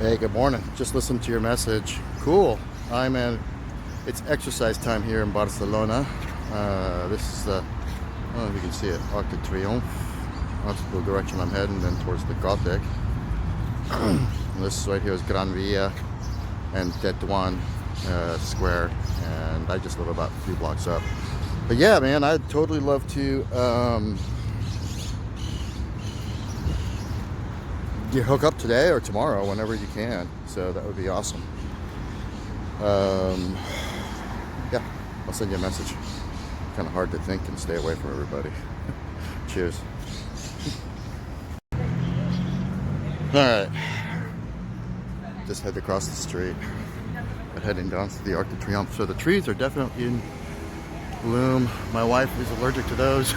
Hey, good morning. Just listened to your message. Cool. It's exercise time here in Barcelona. This is I don't know if you can see it, Arc de Triomphe. That's the direction I'm heading, then towards the Gothic. This right here is Gran Via and Tetuan Square, and I just live about a few blocks up. But yeah, man, I'd totally love to you hook up today or tomorrow, whenever you can. So that would be awesome. Yeah, I'll send you a message. Kind of hard to think and stay away from everybody. Cheers. All right. Just head across the street. But heading down to the Arc de Triomphe. So the trees are definitely in bloom. My wife is allergic to those.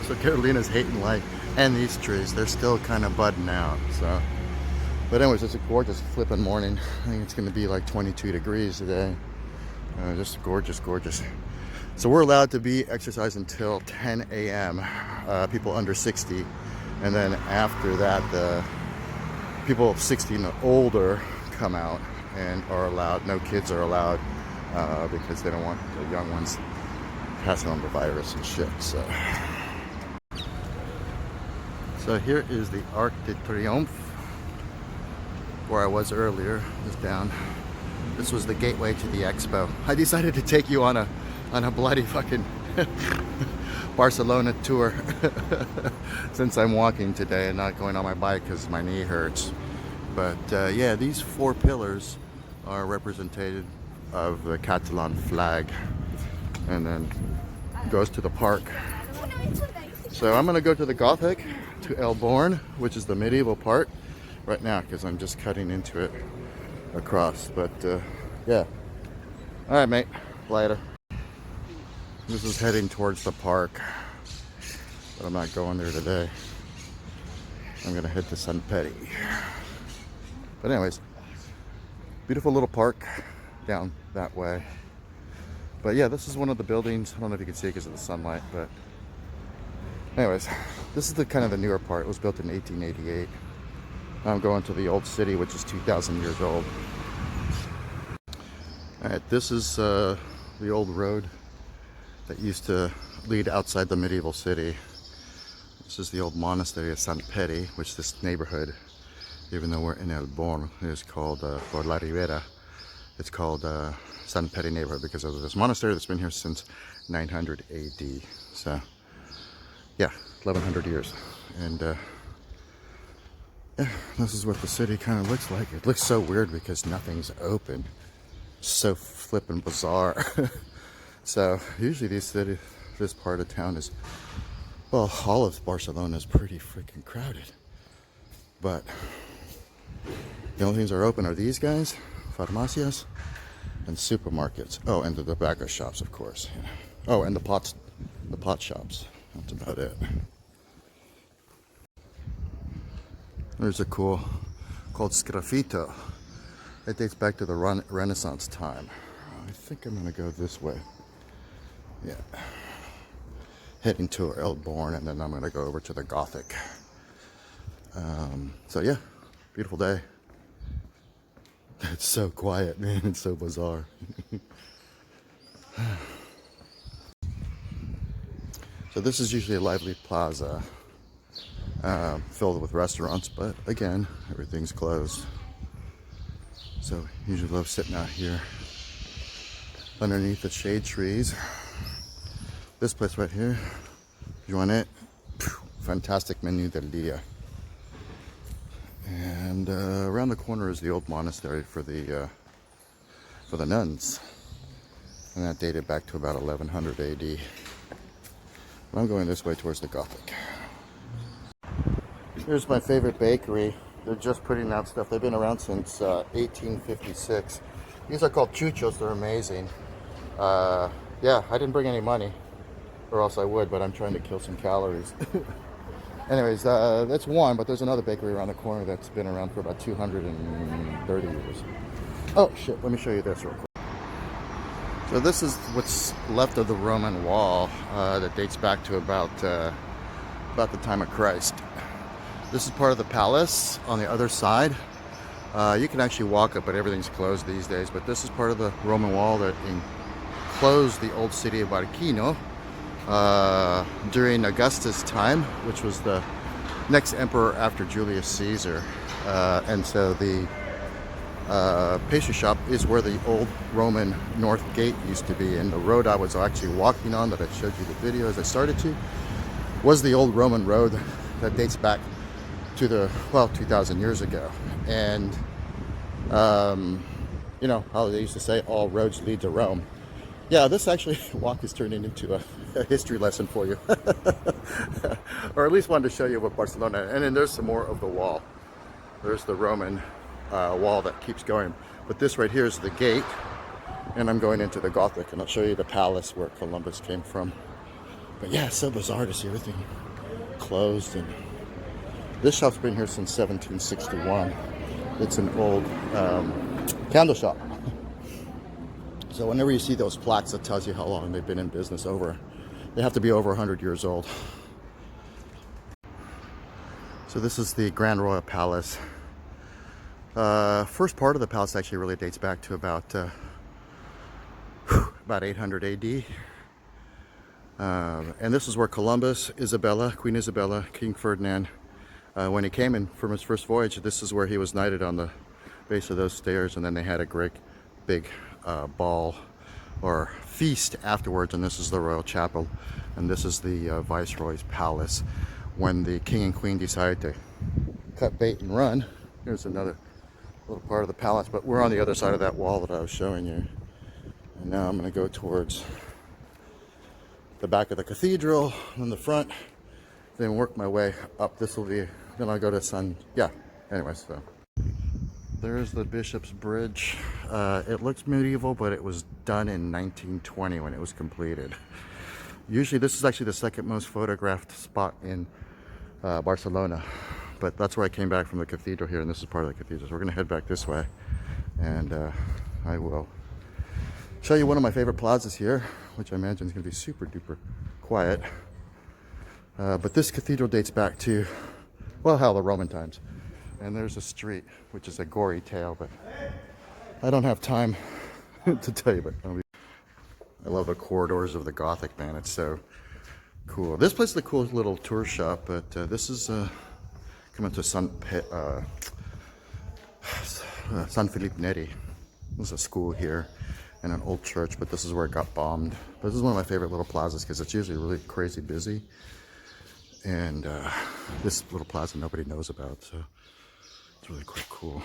So Carolina's hating life. And these trees, they're still kind of budding out. So, but anyways, it's a gorgeous flipping morning. I think it's going to be like 22 degrees today. Just gorgeous, gorgeous. So we're allowed to be exercising until 10 a.m. People under 60, and then after that, the people 60 and older come out and are allowed. No kids are allowed because they don't want the young ones passing on the virus and shit. So here is the Arc de Triomphe, where I was earlier, just down. This was the gateway to the expo. I decided to take you on a bloody fucking Barcelona tour since I'm walking today and not going on my bike because my knee hurts. But yeah, these four pillars are representative of the Catalan flag, and then goes to the park. So I'm gonna go to the Gothic, to El Born, which is the medieval part right now, because I'm just cutting into it across. But yeah, all right, mate, later. This is heading towards the park, but I'm not going there today. I'm gonna head to San Peri. But anyways, beautiful little park down that way. But yeah, this is one of the buildings. I don't know if you can see it because of the sunlight, but anyways, this is the kind of the newer part. It was built in 1888. I'm going to the old city, which is 2,000 years old. All right, this is the old road that used to lead outside the medieval city. This is the old monastery of Sant Pere, which this neighborhood, even though we're in El Born, is called, or La Ribera, it's called Sant Pere neighborhood because of this monastery that's been here since 900 AD. So yeah, 1100 years. And yeah, this is what the city kind of looks like. It looks so weird because nothing's open. So flippin' bizarre. So usually this part of town is, well, all of Barcelona is pretty freaking crowded. But the only things that are open are these guys, farmacias, and supermarkets. Oh, and the tobacco shops, of course. Oh, and the pot shops. That's about it. There's a cool called Sgraffito. It dates back to the Renaissance time. I think I'm gonna go this way. Yeah. Heading to El Born, and then I'm gonna go over to the Gothic. So yeah, beautiful day. It's so quiet, man. It's so bizarre. So this is usually a lively plaza filled with restaurants, but again, everything's closed. So usually love sitting out here underneath the shade trees. This place right here, Joanet, fantastic menu del dia. And around the corner is the old monastery for the nuns, and that dated back to about 1100 AD. I'm going this way towards the Gothic. Here's my favorite bakery. They're just putting out stuff. They've been around since 1856. These are called chuchos. They're amazing. Yeah, I didn't bring any money, or else I would, but I'm trying to kill some calories. Anyways, that's one, but there's another bakery around the corner that's been around for about 230 years. Oh shit, let me show you this real quick. So this is what's left of the Roman wall that dates back to about the time of Christ. This is part of the palace on the other side. You can actually walk it, but everything's closed these days. But this is part of the Roman wall that enclosed the old city of Barquino during Augustus' time, which was the next emperor after Julius Caesar. And so the pastry shop is where the old Roman North Gate used to be. And the road I was actually walking on that I showed you the video as I started to was the old Roman road that dates back to the, well, 2,000 years ago. And you know how they used to say all roads lead to Rome. Yeah, this actually walk is turning into a history lesson for you. Or at least wanted to show you what Barcelona, and then there's some more of the wall. There's the Roman wall that keeps going. But this right here is the gate, and I'm going into the Gothic, and I'll show you the palace where Columbus came from. But yeah, it's so bizarre to see everything closed. And this shop's been here since 1761. It's an old candle shop. So whenever you see those plaques, that tells you how long they've been in business. They have to be over 100 years old. So this is the Grand Royal Palace. First part of the palace actually really dates back to about 800 AD. And this is where Columbus, Isabella, Queen Isabella, King Ferdinand, when he came in from his first voyage, this is where he was knighted on the base of those stairs, and then they had a great big ball or feast afterwards, and this is the Royal Chapel, and this is the Viceroy's Palace. When the King and Queen decided to cut bait and run, here's another little part of the palace, but we're on the other side of that wall that I was showing you. And now I'm going to go towards the back of the cathedral on the front, then work my way up. This will be, then I'll go to anyways, so there's the Bishop's Bridge. It looks medieval, but it was done in 1920 when it was completed. Usually this is actually the second most photographed spot in Barcelona, but that's where I came back from the cathedral here, and this is part of the cathedral. So we're going to head back this way, and I will show you one of my favorite plazas here, which I imagine is going to be super duper quiet. But this cathedral dates back to, well, hell, the Roman times. And there's a street, which is a gory tale, but I don't have time to tell you. But I love the corridors of the Gothic, man. It's so cool. This place is a cool little tour shop, but this is coming to San Felipe Neri. There's a school here and an old church, but this is where it got bombed. But this is one of my favorite little plazas because it's usually really crazy busy. And this little plaza nobody knows about, so it's really quite cool.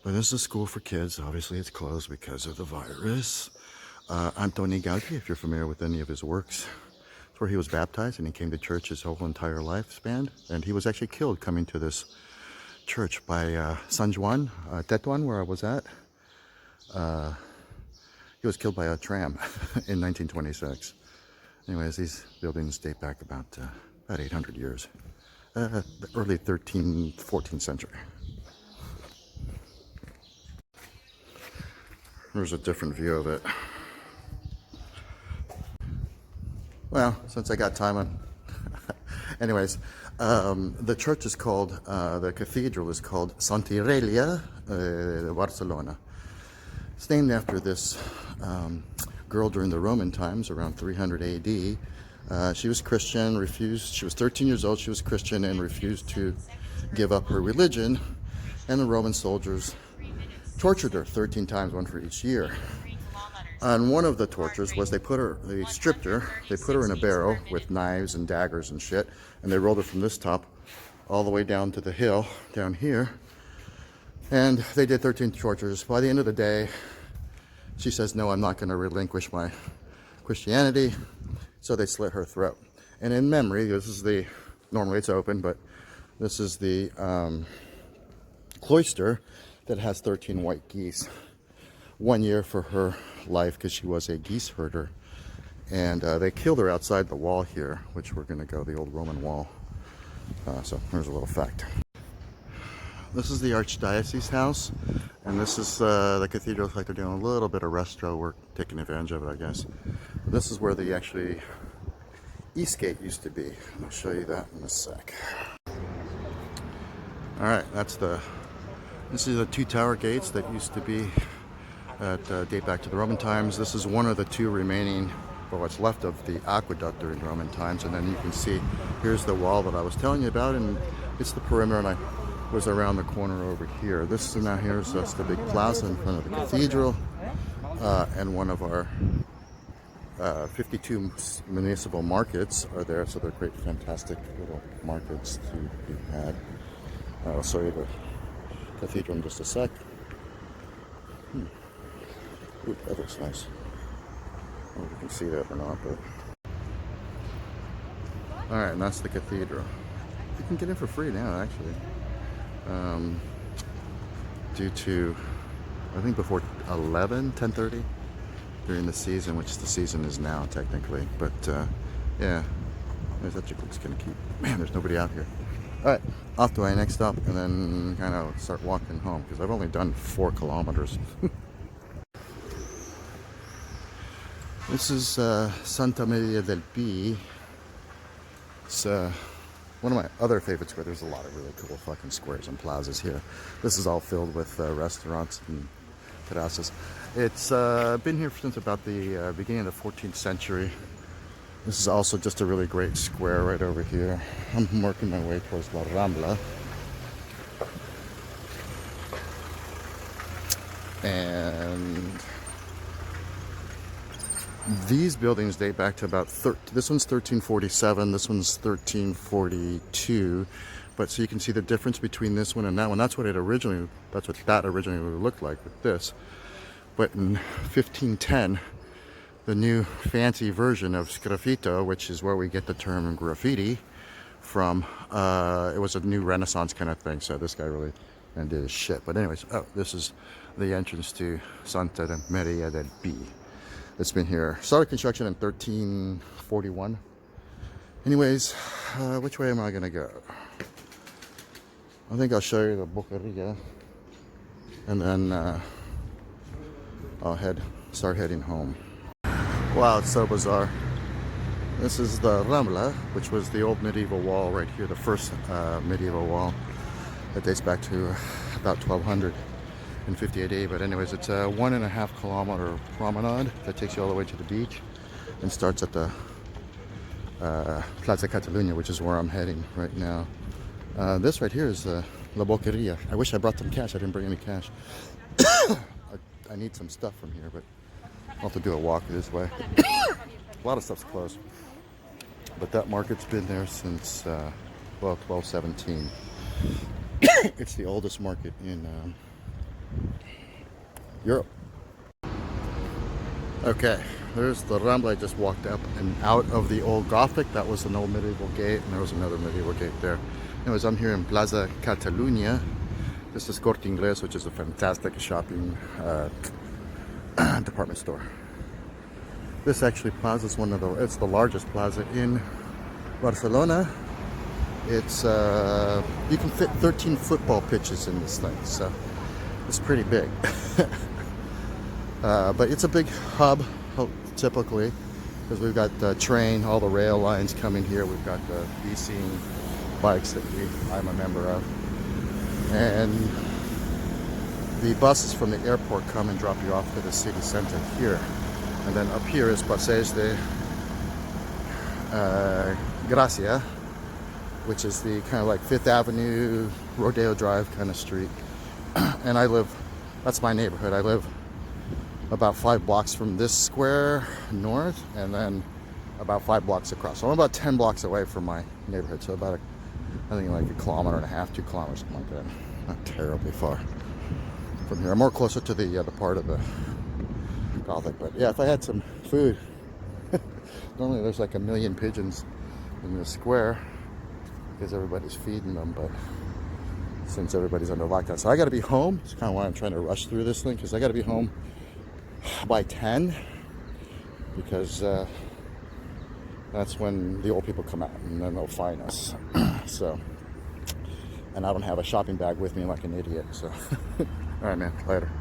But this is a school for kids. Obviously it's closed because of the virus. Antoni Gaudi, if you're familiar with any of his works, it's where he was baptized, and he came to church his whole entire lifespan. And he was actually killed coming to this church by San Juan, Tetuan, where I was at. He was killed by a tram in 1926. Anyways, these buildings date back about 800 years. The early 13th, 14th century. There's a different view of it. Well, since I got time on... Anyways, the church is called, the cathedral is called Santa Irelia de Barcelona. It's named after this girl during the Roman times, around 300 AD. She was Christian, she was 13 years old, she was Christian and refused to give up her religion. And the Roman soldiers tortured her 13 times, one for each year. On one of the tortures was they stripped her, they put her in a barrel with knives and daggers and shit, and they rolled her from this top all the way down to the hill down here. And they did 13 tortures. By the end of the day, she says, no, I'm not going to relinquish my Christianity. So they slit her throat. And in memory, this is the, normally it's open, but this is the cloister that has 13 white geese. 1 year for her life because she was a geese herder. And they killed her outside the wall here, which we're going to go, the old Roman wall. So here's a little fact. This is the Archdiocese house, and this is the cathedral. Looks like they're doing a little bit of resto work, taking advantage of it, I guess. But this is where the actually East Gate used to be. I'll show you that in a sec. All right, that's the This is the two tower gates that used to be date back to the Roman times. This is one of the two remaining, or what's left of the aqueduct during Roman times. And then you can see here's the wall that I was telling you about, and it's the perimeter, and I was around the corner over here. This now here's just the big plaza in front of the cathedral, and one of our 52 municipal markets are there, so they're great, fantastic little markets to be had. I'll show you the cathedral in just a sec. Ooh, that looks nice. I don't know if you can see that or not, but... Alright, and that's the cathedral. You can get in for free now, actually. Due to, I think before 10:30 during the season, which the season is now technically. But yeah, there's that chick looks gonna keep. Man, there's nobody out here. Alright, off to my next stop and then kind of start walking home because I've only done 4 kilometers. This is Santa Maria del Pi. It's one of my other favorite squares. There's a lot of really cool fucking squares and plazas here. This is all filled with restaurants and terrazas. It's been here since about the beginning of the 14th century. This is also just a really great square right over here. I'm working my way towards La Rambla. And these buildings date back to about, this one's 1347, this one's 1342. But so you can see the difference between this one and that one. That's what that originally would look like with this. But in 1510, the new fancy version of sgraffito, which is where we get the term graffiti from, it was a new Renaissance kind of thing. So this guy really did his shit. But anyways, this is the entrance to Santa Maria del Pi. It's been here, started construction in 1341. Anyways, which way am I gonna go? I think I'll show you the Boqueria, and then I'll start heading home. Wow, it's so bizarre. This is the Rambla, which was the old medieval wall right here, the first medieval wall that dates back to about 1200. In 50 AD, but anyways, it's a 1.5 kilometer promenade that takes you all the way to the beach and starts at the Plaza Catalunya, which is where I'm heading right now. This right here is La Boqueria. I wish I brought some cash. I didn't bring any cash. I need some stuff from here, but I'll have to do a walk this way. A lot of stuff's closed, but that market's been there since 1217. It's the oldest market in Europe. Okay, there's the Rambla. I just walked up and out of the old Gothic. That was an old medieval gate, and there was another medieval gate there. Anyways, I'm here in Plaza Catalunya. This is Corte Inglés, which is a fantastic shopping department store. This actually plaza is it's the largest plaza in Barcelona. It's you can fit 13 football pitches in this thing, so it's pretty big. But it's a big hub, typically, because we've got the train, all the rail lines coming here. We've got the leasing bikes that I'm a member of. And the buses from the airport come and drop you off to the city center here. And then up here is Passeig de Gracia, which is the kind of like 5th Avenue, Rodeo Drive kind of street. And that's my neighborhood. I live about 5 blocks from this square north, and then about 5 blocks across. So I'm about 10 blocks away from my neighborhood. So about, I think like 1.5 kilometers, 2 kilometers, something like that. Not terribly far from here. I'm more closer to the part of the Gothic. But yeah, if I had some food, normally there's like 1 million pigeons in the square because everybody's feeding them, but since everybody's under lockdown. So I got to be home. It's kind of why I'm trying to rush through this thing, because I got to be home by 10, because that's when the old people come out and then they'll fine us. So, and I don't have a shopping bag with me like an idiot. So, all right, man, later.